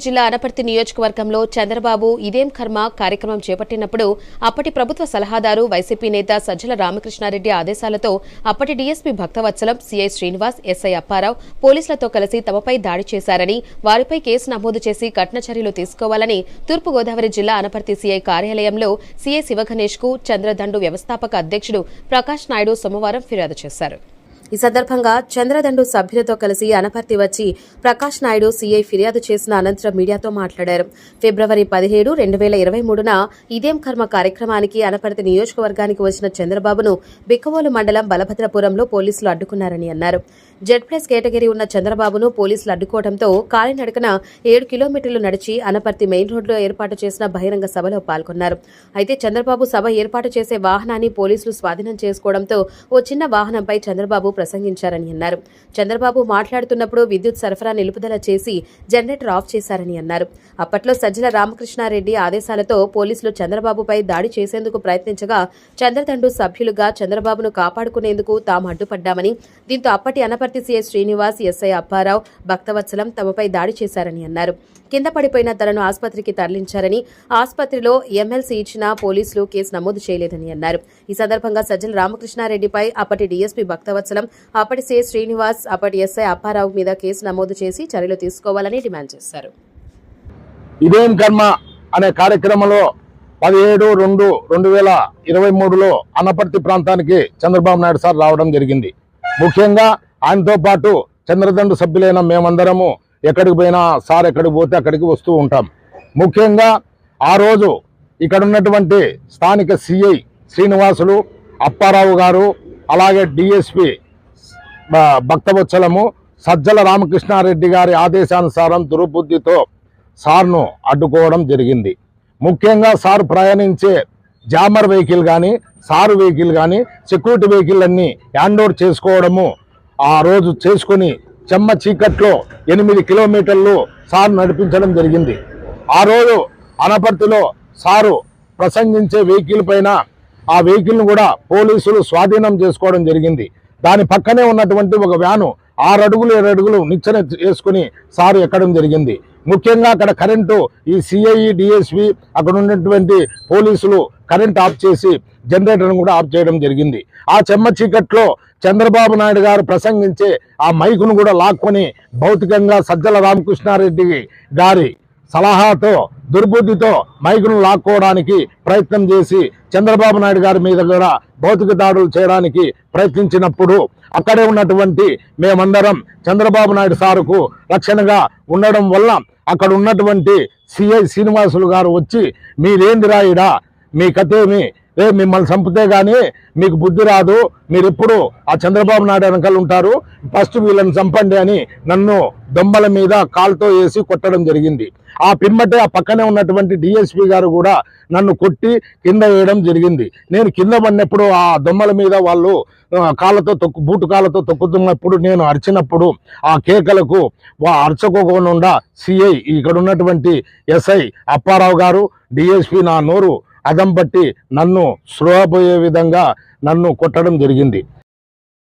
జిల్లా అనపర్తి నియోజకవర్గంలో చంద్రబాబు ఇదేం కర్మ కార్యక్రమం చేపట్టినప్పుడు అప్పటి ప్రభుత్వ సలహాదారు వైసీపీ నేత సజ్జల రామకృష్ణారెడ్డి ఆదేశాలతో అప్పటి DSP Bhaktavatsalam CI Srinivas SI Apparao పోలీసులతో కలిసి తమపై దాడి చేశారని వారిపై కేసు నమోదు చేసి కఠిన చర్యలు తీసుకోవాలని తూర్పుగోదావరి జిల్లా అనపర్తి సీఐ కార్యాలయంలో సీఐ శివగణేష్ కు చంద్రదండు వ్యవస్థాపక అధ్యక్షుడు ప్రకాష్ నాయుడు సోమవారం ఫిర్యాదు చేశారు. ఈ సందర్భంగా చంద్రదండు సభ్యులతో కలిసి అనపర్తి వచ్చి ప్రకాష్ నాయుడు సీఐ ఫిర్యాదు చేసిన అనంతరం మీడియాతో మాట్లాడారు. ఫిబ్రవరి 17, 2023న ఇదేం కర్మ కార్యక్రమానికి అనపర్తి నియోజకవర్గానికి వచ్చిన చంద్రబాబును బిక్కవోలు మండలం బలభద్రపురంలో పోలీసులు అడ్డుకున్నారని అన్నారు. జెడ్+ కేటగిరీ ఉన్న చంద్రబాబును పోలీసులు అడ్డుకోవడంతో కాలినడకన 7 కిలోమీటర్లు నడిచి అనపర్తి మెయిన్ రోడ్లో ఏర్పాటు చేసిన బహిరంగ సభలో పాల్గొన్నారు. అయితే చంద్రబాబు సభ ఏర్పాటు చేసే వాహనాన్ని పోలీసులు స్వాధీనం చేసుకోవడంతో ఓ చిన్న వాహనంపై చంద్రబాబు ప్రసంగించారని అన్నారు. చంద్రబాబు మాట్లాడుతున్నప్పుడు విద్యుత్ సరఫరా నిలుపుదల చేసి జనరేటర్ ఆఫ్ చేశారని అన్నారు. అప్పట్లో సజ్జల రామకృష్ణారెడ్డి ఆదేశాలతో పోలీసులు చంద్రబాబుపై దాడి చేసేందుకు ప్రయత్నించగా చంద్రదండు సభ్యులుగా చంద్రబాబును కాపాడుకునేందుకు తాము అడ్డుపడ్డామని, దీంతో అప్పటి అనపర్తి సీఐ శ్రీనివాస్ ఎస్ఐ అప్పారావు భక్తవత్సలం తమపై దాడి చేశారని అన్నారు. కింద పడిపోయిన తనను ఆసుపత్రికి తరలించారని, ఆసుపత్రిలో ఎమ్మెల్సీ ఇచ్చినా పోలీసులు కేసు నమోదు చేయలేదని అన్నారు. ఈ సందర్భంగా సజ్జల రామకృష్ణారెడ్డిపై అప్పటి డీఎస్పీ భక్తవత్సలం, అప్పటి సీఐ శ్రీనివాస్, అప్పటి ఎస్ఐ అప్పారావు మీద కేసు నమోదు చేసి చర్యలు తీసుకోవాలని డిమాండ్ చేశారు. ఇదేం కర్మ అనే కార్యక్రమంలో 17/2/2023లో అనపర్తి ప్రాంతానికి చంద్రబాబు నాయుడు సార్ రావడం జరిగింది. ముఖ్యంగా ఆయనతో పాటు చంద్రదండు సభ్యులైన మేమందరము ఎక్కడికి పోయినా సార్ ఎక్కడికి పోతే అక్కడికి వస్తూ ఉంటాం. ముఖ్యంగా ఆ రోజు ఇక్కడ ఉన్నటువంటి స్థానిక సిఐ శ్రీనివాసులు, అప్పారావు గారు, అలాగే డిఎస్పి భక్తవత్సలము, సజ్జల రామకృష్ణారెడ్డి గారి ఆదేశానుసారం దుర్బుద్ధితో సార్ను అడ్డుకోవడం జరిగింది. ముఖ్యంగా సార్ ప్రయాణించే జామర్ వెహికల్ కానీ, సారు వెహికల్ కానీ, సెక్యూరిటీ వెహికల్ అన్నీ హ్యాండ్ ఓవర్ చేసుకోవడము ఆ రోజు చేసుకుని చెమ్మ చీకట్లో 8 కిలోమీటర్లు సారు నడిపించడం జరిగింది. ఆ రోజు అనపర్తిలో సారు ప్రసంగించే వెహికల్ పైన ఆ వెహికల్ను కూడా పోలీసులు స్వాధీనం చేసుకోవడం జరిగింది. దాని పక్కనే ఉన్నటువంటి ఒక వ్యాను 6 అడుగులు 7 అడుగులు నిచ్చెన వేసుకుని సారు ఎక్కడం జరిగింది. ముఖ్యంగా అక్కడ కరెంటు ఈ సిఐ డిఎస్పి అక్కడ ఉన్నటువంటి పోలీసులు కరెంట్ ఆఫ్ చేసి జనరేటర్ను కూడా ఆఫ్ చేయడం జరిగింది. ఆ చెమ్మ చీకట్లో చంద్రబాబు నాయుడు గారు ప్రసంగించే ఆ మైకును కూడా లాక్కొని భౌతికంగా సజ్జల రామకృష్ణారెడ్డి గారి సలహాతో దుర్బుద్ధితో మైకును లాక్కోవడానికి ప్రయత్నం చేసి చంద్రబాబు నాయుడు గారి మీద కూడా భౌతిక దాడులు చేయడానికి ప్రయత్నించినప్పుడు అక్కడే ఉన్నటువంటి మేమందరం చంద్రబాబు నాయుడు సారుకు రక్షణగా ఉండడం వల్ల అక్కడ ఉన్నటువంటి సిఐ శ్రీనివాసులు గారు వచ్చి మీరేందిరా ఈడా, మీ కథేమి, మిమ్మల్ని చంపితే కానీ మీకు బుద్ధి రాదు, మీరు ఎప్పుడు ఆ చంద్రబాబు నాయుడు వెనకాల ఉంటారు, ఫస్ట్ వీళ్ళని చంపండి అని నన్ను దొంబల మీద కాలుతో వేసి కొట్టడం జరిగింది. ఆ పిమ్మటే ఆ పక్కనే ఉన్నటువంటి డిఎస్పి గారు కూడా నన్ను కొట్టి కింద వేయడం జరిగింది. నేను కింద పడినప్పుడు ఆ దొమ్మల మీద వాళ్ళు కాళ్ళతో బూటు కాళ్ళతో తొక్కుతున్నప్పుడు నేను అరిచినప్పుడు ఆ కేకలకు అరచుకోకుండా సిఐ ఇక్కడ ఉన్నటువంటి ఎస్ఐ అప్పారావు గారు, డిఎస్పి నా నోరు అదం పట్టి నన్ను స్పృహపోయే విధంగా నన్ను కొట్టడం జరిగింది.